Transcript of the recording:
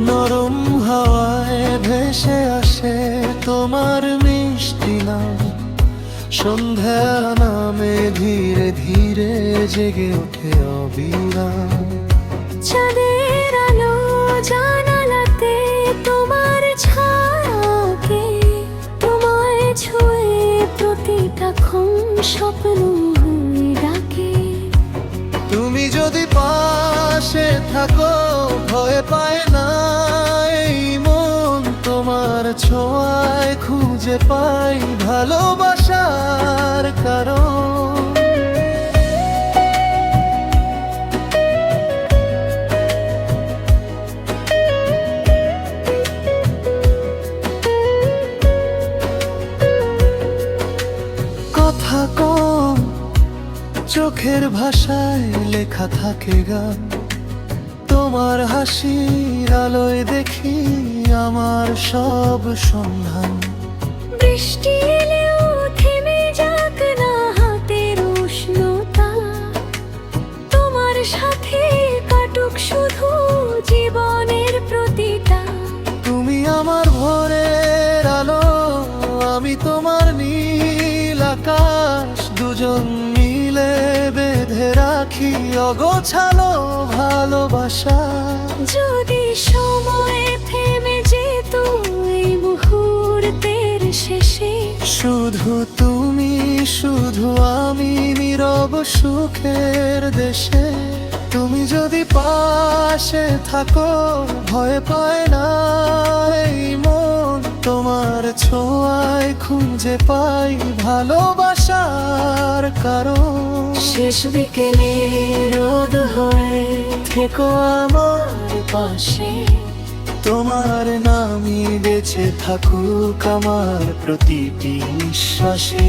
নরম হাওয়ায় ভেসে আসে তোমার মিষ্টি নাম। সন্ধ্যা নামে ধীরে ধীরে জেগে ওঠে অবিরাম। চাঁদের আলো জানালাতে তোমার ছায়াকে, তোমায় ছুঁয়ে প্রতিটা ক্ষণ স্বপ্ন হয়ে ডাকে। তুমি যদি পাশে থাকো ভয় পায় না এই মন। তোমার ছোঁয়ায় খুঁজে পাই ভালোবাসার কারণ। কথা কম, চোখের ভাষায় লেখা থাকে গান। তোমার হাসির আলোয় দেখি আমার সব সন্ধান। বৃষ্টি এলেও থেমে যাক না হাতের উষ্ণতা, তোমার সাথে কাটুক শুধু জীবনের প্রতিটা। তুমি আমার ভোরের আলো, আমি তোমার নীল আকাশ। দুজন মিলে বেঁধে রাখি অগোছালো ভালোবাসা। যদি সময় থেমে যেত এই মুহূর্তের শেষে, শুধু তুমি শুধু আমি নীরব সুখের দেশে। তুমি যদি পাশে থাকো ভয় পায় না এই মন। তোমার ছোঁয়ায় খুঁজে পাই ভালোবাসার কারণ। শেষ বিকেলে রোদ হয়ে থেকো আমার পাশে। তোমার নামই বেঁচে থাকুক আমার প্রতিটি নিঃশ্বাসে।